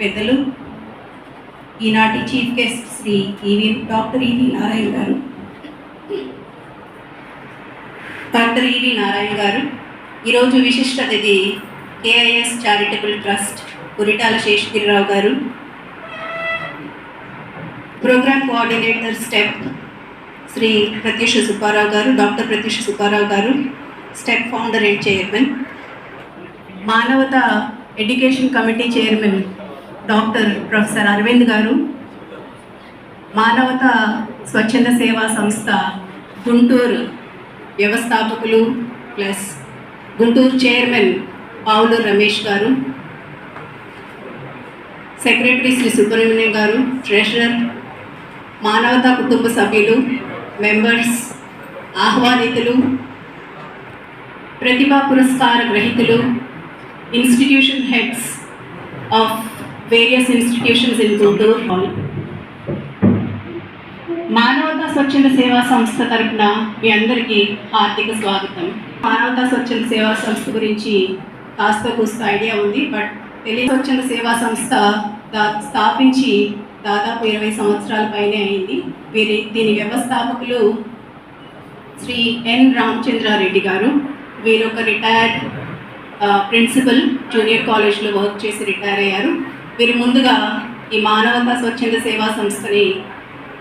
పెద్దలు, ఈనాటి chief guest Shri doctor E V Narayana గారు, ఈరోజు విశిష్ట అతిథి KIS charitable trust Kuritala Seshagirirao గారు, program coordinator STEP Shri Pratyusha Subbarao గారు, డాక్టర్ ప్రత్యూష సుబ్బారావు గారు, STEP founder and chairman, Manavata education committee chairman doctor professor Aravind గారు, మానవత స్వచ్ఛంద సేవా సంస్థ గుంటూరు వ్యవస్థాపకులు ప్లస్ గుంటూరు చైర్మన్ పావులూరు రమేష్ గారు, సెక్రటరీ శ్రీ సుబ్రహ్మణ్యం గారు, ట్రెజరర్, మానవత కుటుంబ సభ్యులు, మెంబర్స్, ఆహ్వానితులు, ప్రతిభా పురస్కార గ్రహీతలు, institution heads of various institutions in Guntur. మానవతా స్వచ్ఛంద సేవా సంస్థ తరఫున మీ అందరికీ హార్దిక స్వాగతం. మానవతా స్వచ్ఛంద సేవా సంస్థ గురించి కాస్త కూస్త ఐడియా ఉంది, బట్ స్వచ్ఛంద సేవా సంస్థ స్థాపించి దాదాపు 20 సంవత్సరాల పైనే అయింది. దీని వ్యవస్థాపకులు శ్రీ ఎన్ రామచంద్రారెడ్డి గారు. వీరు ఒక రిటైర్డ్ ప్రిన్సిపల్, జూనియర్ కాలేజ్లో వర్క్ చేసి రిటైర్ అయ్యారు. వీరు ముందుగా ఈ మానవతా స్వచ్ఛంద సేవా సంస్థని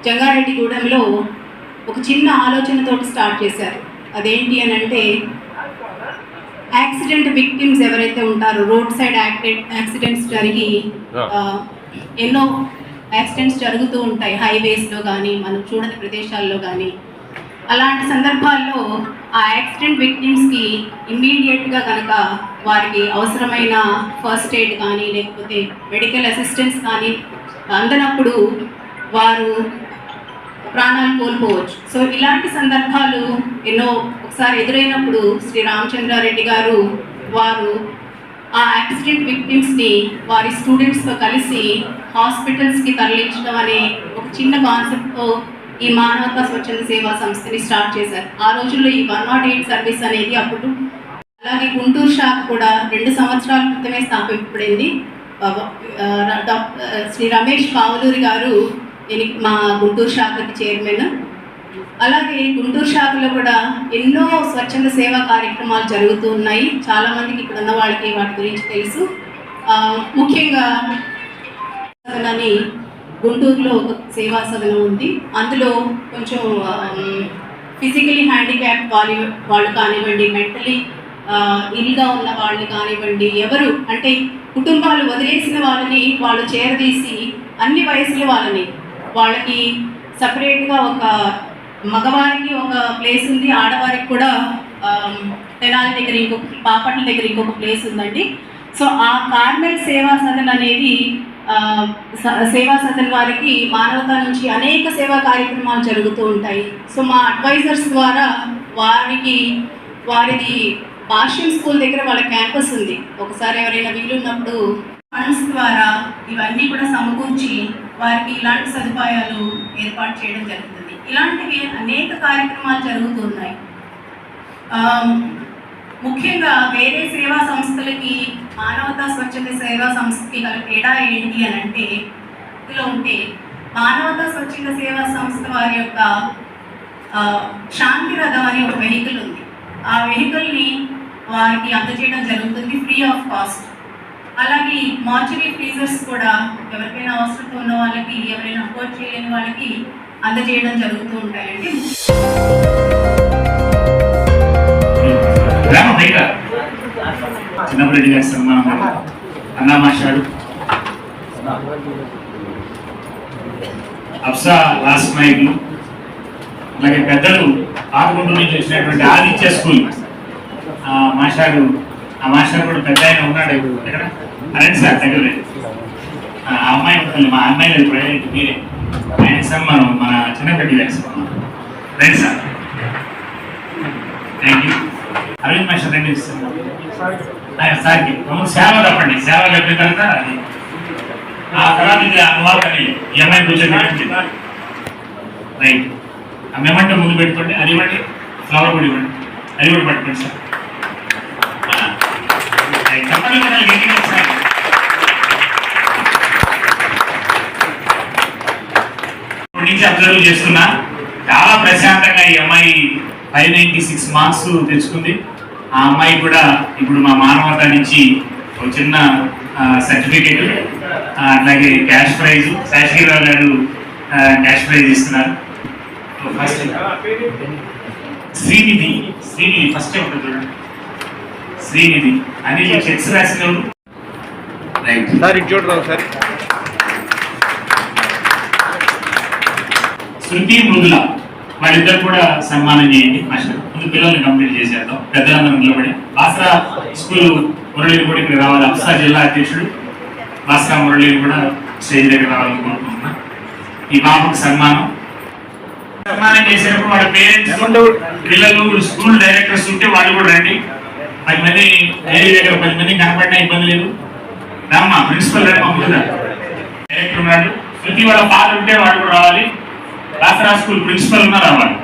జంగారెడ్డిగూడెంలో ఒక చిన్న ఆలోచనతో స్టార్ట్ చేశారు. అదేంటి అని అంటే, యాక్సిడెంట్ విక్టిమ్స్ ఎవరైతే ఉంటారో, రోడ్ సైడ్ యాక్సిడెంట్స్ జరిగి ఎన్నో యాక్సిడెంట్స్ జరుగుతూ ఉంటాయి, హైవేస్లో కానీ మనం చూడని ప్రదేశాల్లో కానీ. అలాంటి సందర్భాల్లో ఆ యాక్సిడెంట్ విక్టిమ్స్కి ఇమ్మీడియట్గా కనుక వారికి అవసరమైన ఫస్ట్ ఎయిడ్ కానీ లేకపోతే మెడికల్ అసిస్టెన్స్ కానీ అందనప్పుడు వారు ప్రాణాలు కోల్పోవచ్చు. సో ఇలాంటి సందర్భాలు ఎన్నో ఒకసారి ఎదురైనప్పుడు శ్రీ రామచంద్రారెడ్డి గారు వారు ఆ యాక్సిడెంట్ విక్టిమ్స్ని వారి స్టూడెంట్స్తో కలిసి హాస్పిటల్స్కి తరలించడం అనే ఒక చిన్న కాన్సెప్ట్తో ఈ మానవతా స్వచ్ఛంద సేవా సంస్థని స్టార్ట్ చేశారు. ఆ రోజుల్లో ఈ 108 సర్వీస్ అనేది అప్పుడు. అలాగే గుంటూరు శాఖ కూడా 2 సంవత్సరాల క్రితమే స్థాపించబడింది. శ్రీ రమేష్ పావులూరి గారు మా గుంటూరు శాఖకి చైర్మన్. అలాగే గుంటూరు శాఖలో కూడా ఎన్నో స్వచ్ఛంద సేవా కార్యక్రమాలు జరుగుతూ ఉన్నాయి. చాలామందికి ఇక్కడ ఉన్న వాళ్ళకి వాటి గురించి తెలుసు. ముఖ్యంగా గుంటూరులో ఒక సేవా సదనం ఉంది. అందులో కొంచెం ఫిజికలీ హ్యాండిక్యాప్ వాళ్ళు కానివ్వండి, మెంటలీ ఇల్గా ఉన్న వాళ్ళు కానివ్వండి, ఎవరు అంటే కుటుంబాలు వదిలేసిన వాళ్ళని వాళ్ళు చేరదీసి అన్ని వయసుల వాళ్ళకి సపరేట్గా ఒక మగవారికి ఒక ప్లేస్ ఉంది, ఆడవారికి కూడా తెనాలి దగ్గర ఇంకొక, బాపట్ల దగ్గర ఇంకొక ప్లేస్ ఉందండి. సో ఆ కార్మెల్ సేవా సదన్ అనేది సేవా సదన్ వారికి మానవతా నుంచి అనేక సేవా కార్యక్రమాలు జరుగుతూ ఉంటాయి. సో మా అడ్వైజర్స్ ద్వారా వారిది భాష్యం స్కూల్ దగ్గర వాళ్ళ క్యాంపస్ ఉంది. ఒకసారి ఎవరైనా వీలున్నప్పుడు ఫండ్స్ ద్వారా ఇవన్నీ కూడా సమకూర్చి వారికి ఇలాంటి సదుపాయాలు ఏర్పాటు చేయడం జరుగుతుంది. ఇలాంటివి అనేక కార్యక్రమాలు జరుగుతున్నాయి. ముఖ్యంగా వేరే సేవా సంస్థలకి మానవతా స్వచ్ఛంద సేవా సంస్థకి గల తేడా ఏంటి అని అంటే, ఇందులో ఉంటే మానవతా స్వచ్ఛంద సేవా సంస్థ వారి యొక్క శాంతి రథం అనే ఒక వెహికల్ ఉంది. ఆ వెహికల్ని వారికి అందజేయడం జరుగుతుంది ఫ్రీ ఆఫ్ కాస్ట్. అలాగే మార్చరీ ఫ్రీజర్స్ కూడా ఎవరికైనా అవసరం ఉన్న వాళ్ళకి, ఎవరైనా అఫోర్డ్ చేయలేని వాళ్ళకి అందజేయడం జరుగుతూ ఉంటాయండి. చిన్నప్పటి గారి సన్మానం అన్నా మాస్టారు, అప్సా లాస్ట్ నాయకులు, అలాగే పెద్దలు ఆకుగుంటూరు నుంచి వచ్చినటువంటి ఆదిత్య స్కూల్ మాస్టారు. ఆ మాస్టర్ కూడా పెద్ద ఆయన ఉన్నాడు ఎక్కడ అరెండి సార్ దగ్గర. ఆ అమ్మాయి ఉంటుంది, మా అమ్మాయి లేదు ప్రైవేట్, మీరే ఆయన సన్మానం మన చిన్నప్పటి గారి సన్మానం. రండి sir. Thank you. Aravind master రండి సార్కి సేవ తప్పండి. సేవ చెప్పిన తర్వాత అది ఆ తర్వాత ఇది అనువాదని ఈ అమ్మాయి కూర్చొని రైట్. ఆ మెమంటో ముందు పెట్టుకోండి, అది ఇవ్వండి, ఫ్లవర్ కూడా ఇవ్వండి, అది కూడా పట్టుకోండి సార్. చెప్పండి కదా గట్టిగా సార్. ఇప్పటి నుంచి అబ్జర్వ్ చేస్తున్నా, చాలా ప్రశాంతంగా ఈ అమ్మాయి 596 మార్క్స్ తెచ్చుకుంది. ఆ అమ్మాయి కూడా ఇప్పుడు మా మానవత నుంచి ఒక చిన్న సర్టిఫికేట్, అట్లాగే క్యాష్ ప్రైజ్, శాశ్వీరావు గారు క్యాష్ ప్రైజ్ ఇస్తున్నారు. ఫస్ట్ శ్రీనిధి, శ్రీనిధి ఫస్ట్ ఉంటుంది చూడండి, శ్రీనిధి అని చెక్స్ రాసినప్పుడు. రైట్ సార్, ఇటు చూడరావు సార్. శృతి, మృదుల వాళ్ళిద్దరు కూడా సన్మానం చేయండి. మాస్టర్ ముందు పిల్లల్ని కంప్లీట్ చేసేద్దాం, పెద్దలందరూ నిలబడి. బాసరా స్కూల్ మురళిని కూడా ఇక్కడ రావాలి, అప్సా జిల్లా అధ్యక్షుడు బాసరా మురళిని కూడా స్టేజ్ దగ్గర రావాలని కోరుకుంటున్నా. ఈ బాబుకు సన్మానం చేసేటప్పుడు వాళ్ళ పేరెంట్స్, పిల్లలు, స్కూల్ డైరెక్టర్స్ ఉంటే వాళ్ళు కూడా రండి. 10 మంది డైరీ దగ్గర 10 మంది కనపడినా ఇబ్బంది లేదు. రామ్మా, ప్రిన్సిపల్ రండి, ముందుగా డైరెక్టర్ ఉన్నాడు. శృతి వాళ్ళ ఫాదర్ ఉంటే వాళ్ళు కూడా రావాలి. బాసరా స్కూల్ ప్రిన్సిపల్ ఉన్నా రావాలి.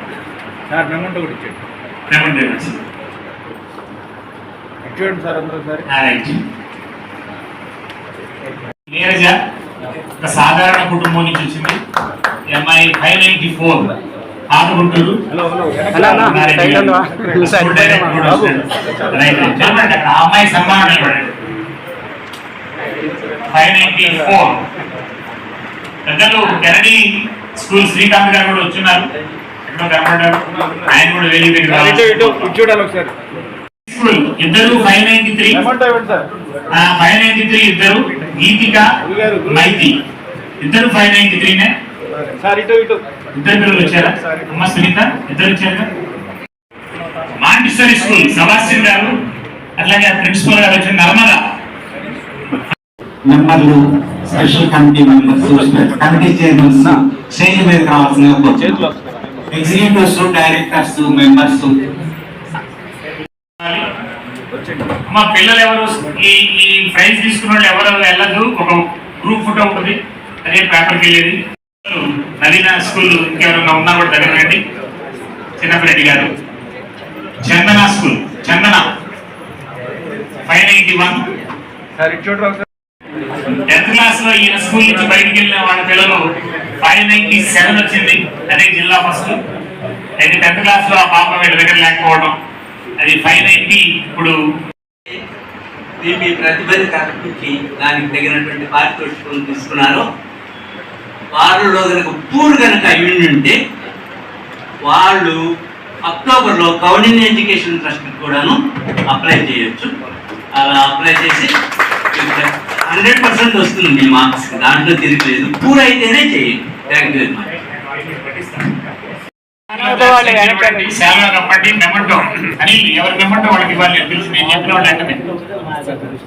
నీరజ ఒక సాధారణ కుటుంబం నుంచి వచ్చింది. ఎంఐ 594 ఆదుకుంటారు. అమ్మాయి సన్మానం 594. పెద్దలు కెనడీ స్కూల్ శ్రీకాంత్ గారు కూడా వచ్చున్నారు, ఎక్కడో కనపడ్డారు. ఆయన కూడా వేరే స్కూల్ ఇద్దరు 593 ఇద్దరు, గీతిక, మైతి ఇద్దరు 593నే. ఇద్దరు పిల్లలు వచ్చారా? అమ్మ సునీత ఇద్దరు వచ్చారు. మాంటిసరీ స్కూల్ సెబాస్టియన్ గారు, అట్లాగే ప్రిన్సిపల్ గారు వచ్చారు. నర్మదా మెంబర్లు, special committee members, committee chairmans stage మీద కావాల్సిన ఎగ్జిక్యూటివ్స్, డైరెక్టర్స్, మెంబర్స్. మా పిల్లలు ఎవరు ఈ ప్రైజ్ తీసుకున్న వాళ్ళు ఎవరు వెళ్ళదు, ఒక గ్రూప్ ఫోటో ఉంటుంది, అదే పేపర్కి వెళ్ళేది. నవీన స్కూల్ ఇంకెవరైనా ఉన్నా కూడా దగ్గర రండి. చిన్నపరెడ్డి గారు. చందన స్కూల్, చందన 591. 10th క్లాస్ లో ఈయన స్కూల్ నుంచి బయటికి వెళ్ళిన వాళ్ళ పిల్లలు 597 వచ్చింది, అదే జిల్లా ఫస్ట్. అయితే 10th క్లాస్ లో ఆ పాప వీళ్ళ దగ్గర లేకపోవడం, అది 590. ఇప్పుడు మీ ప్రతిభని కనిపించి దానికి తగినటువంటి పారితోషికం తీసుకున్నారు. వారిలో కనుక పూర్ కనుక అయ్యి ఉంటే వాళ్ళు అక్టోబర్లో కౌండిన్ ఎడ్యుకేషన్ ట్రస్ట్ కూడాను అప్లై చేయొచ్చు. అలా అప్లై చేసి 100% వస్తుంది మీ మార్క్స్, దాంట్లో తిరిగిలేదు. పూర్ అయితేనే చేయండి. Thank you very much. Memento అని ఎవరి మెమంటో వాళ్ళకి ఇవ్వాలి తెలుసు. నేను చెప్పిన వాళ్ళు అంటే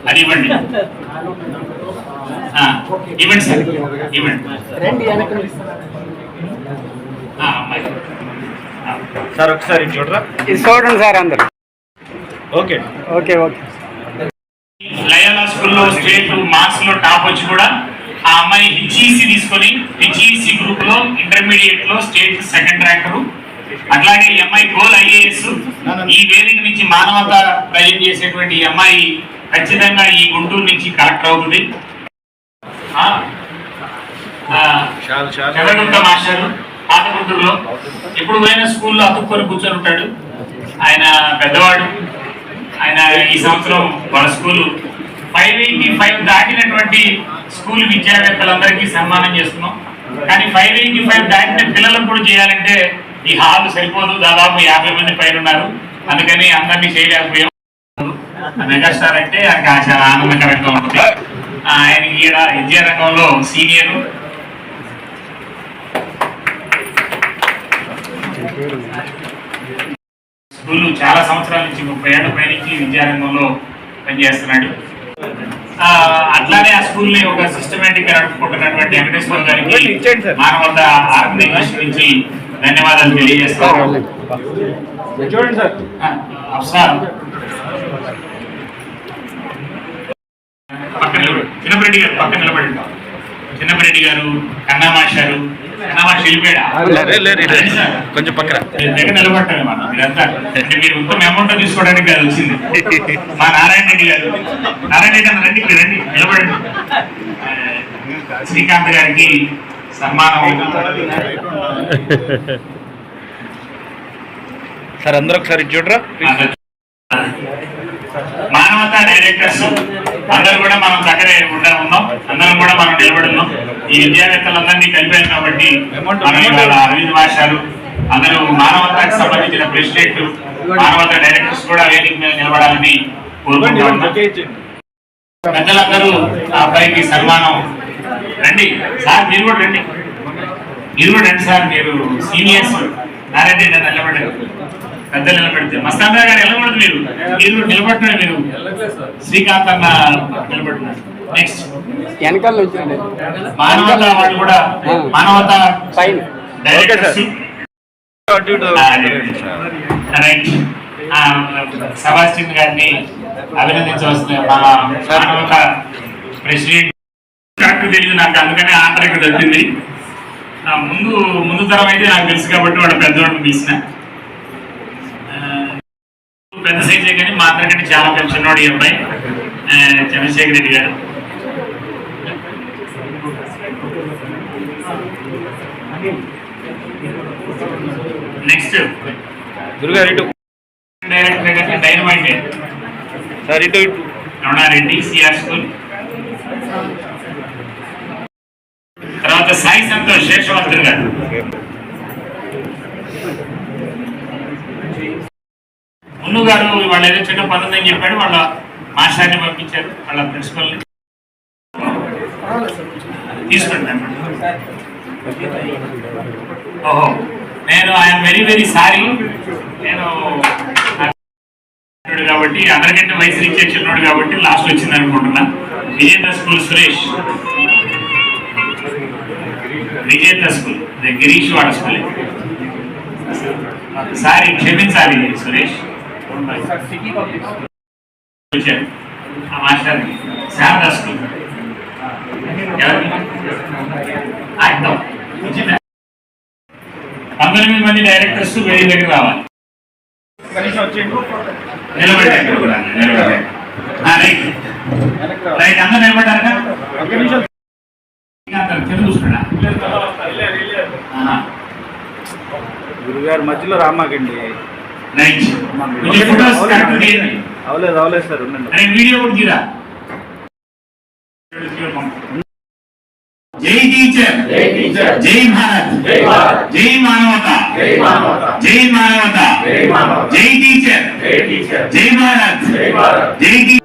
అది ఇవ్వండి, ఇవ్వండి సార్, ఇవ్వండి. సార్ ఒకసారి చూడరా, చూడండి సార్ అందరు. Okay okay okay. లయోలా స్కూల్లో స్టేట్ మార్క్స్ లో టాప్ వచ్చి కూడా ఆ అమ్మాయి హెచ్ఈసి తీసుకొని హెచ్ఈసి గ్రూప్ లో ఇంటర్మీడియట్ లో స్టేట్ సెకండ్ ర్యాంకరు. అట్లాగే ఈ అమ్మాయి గోల్ ఐఏఎస్. ఈ వేదిక నుంచి మానవత ప్రజెంట్ చేసేటువంటి ఈ అమ్మాయి ఖచ్చితంగా ఈ గుంటూరు నుంచి కలెక్టర్ అవుతుంది. చంద్రగుప్త మాస్టర్ పాత గుంటూరులో ఎప్పుడు పోయిన స్కూల్లో అతుక్కొని కూర్చొని ఉంటాడు. ఆయన పెద్దవాడు. ఆయన ఈ సంవత్సరం వాళ్ళ స్కూల్ 585 దాటినటువంటి స్కూల్ విద్యావేత్తలందరికీ సన్మానం చేస్తున్నాం. కానీ 585 దాటిన పిల్లలకు కూడా చేయాలంటే ఈ హాల్ సరిపోదు, దాదాపు 50 మంది పైన ఉన్నారు. అందుకని అందరినీ చేయలేకపోయాం. మెగాస్టార్ అంటే ఆయనకి చాలా ఆనందకరంగా ఉంటుంది. ఆయన ఈడ విద్యా రంగంలో సీనియర్. స్కూల్ చాలా సంవత్సరాల నుంచి 30 ఏళ్ల పైనుంచి విద్యారంగంలో పనిచేస్తున్నాడు. అట్లానే ఆ స్కూల్ ని ఒక సిస్టమేటిక్ గా నడుపుకుంటున్నటువంటి వెంకటేశ్వర గారికి మానవత ఆర్గనైజేషన్ నుంచి ధన్యవాదాలు తెలియజేస్తాను. చూడండి సార్. అఫ్సార్ పక్కన చిన్నపరెడ్డి గారు పక్కన నిలబడి. చిన్నపరెడ్డి గారు, కన్నా మాస్టారు వెళ్ళిపోయాడా రండి సార్. కొంచెం పక్కన మీరు దగ్గర నిలబడటమే మనం మీరంతా అంటే మీరు మొత్తం అమౌంట్ తీసుకోవడానికి అది వచ్చింది. మా నారాయణ రెడ్డి గారు, నారాయణ రెడ్డి అన్న రండి, మీరు రండి నిలబడండి. శ్రీకాంత్ గారికి సన్మానం. సార్ అందరూ ఒకసారి చూడరా. మానవతా డైరెక్టర్స్ అందరూ కూడా మనం దగ్గరే ఉన్నాం, అందరం కూడా మనం నిలబడున్నాం. ఈ విద్యావేత్తలందరినీ కలిపాం కాబట్టి మనం ఇవాళ అరవింద్ మాస్టారు అందరూ మానవతాకి సంబంధించిన ప్రెసిడెంట్, మానవతా డైరెక్టర్స్ కూడా వేదిక మీద నిలబడాలని కోరుకుంటా ఉన్నాం. పెద్దలందరూ ఆ అబ్బాయికి సన్మానం. రండి సార్, మీరు కూడా రండి, మీరు కూడా రండి సార్. మీరు సీనియర్స్. నారాయణ రెడ్డి నిలబడండి, పెద్దలు నిలబడితే. మస్తాంద్ర గారు నిలబడదు, మీరు మీరు నిలబడుతున్నారు. మీరు శ్రీకాంత్ అన్న నిలబడుతున్నారు. నెక్స్ట్ వెనకాల వచ్చింది మానవత వాళ్ళు కూడా, మానవత పైన. డైరెక్టర్స్. రైట్. సభాష్ గారిని అభినందించవలసిన మా మానవత ప్రెసిడెంట్. కరెక్ట్ తెలియదు నాకు, అందుకనే ఆంతరిక దొరికింది. ముందు తరం అయితే నాకు తెలుసు కాబట్టి వాడు పెద్దవాడిని తీసిన. పెద్ద సైజే కానీ మా అందరికంటే చాలా పెద్ద చిన్నవాడు ఈ అబ్బాయి చంద్రశేఖర్ రెడ్డి గారు. నెక్స్ట్ గురుగారు ఇటు డైరెక్టర్ గారి డైనమైట్ సార్, ఇటు ఇటు రమణారెడ్డి సిఆర్ స్కూల్. తర్వాత సాయి సంతోష్ శేషవర్ధన్ గారు. మున్ను గారు వాళ్ళు ఏదో చిన్న పని ఉందని చెప్పాడు, వాళ్ళ మాస్టర్ని పంపించారు, వాళ్ళ ప్రిన్సిపల్ని తీసుకుంటాను. ఓహో, నేను ఐఎమ్ వెరీ వెరీ సారీ. నేను కాబట్టి అందరికంటే వయసు ఇచ్చే చిన్నోడు కాబట్టి లాస్ట్ వచ్చింది అనుకుంటున్నా. విజేత స్కూల్ సురేష్, విజేత స్కూల్ గిరీష్ వాడ స్కూల్. సారీ, క్షమించాలి సురేష్. వచ్చారు ఆ మాస్టర్ శారదా స్కూల్. ఎవరికి 19 మంది డైరెక్టర్స్ వేరే దగ్గర రావాలి. నిలబడ్డారు కూడా, నిలబడ్డారు. రైట్ రైట్, అందరూ నిలబడ్డారుగా. కింద చూసుకున్నా గురుగారు మధ్యలో రామాకండి. రైట్. ఫోటోస్ కరెక్ట్ చేయండి. అవలేదు సార్, ఉండండి. వీడియో కూడా తీరా. జై టీచర్, జై భారత్, జై మానవత, జై మానవత, జై టీచర్, జై భారత్, జై టీచర్.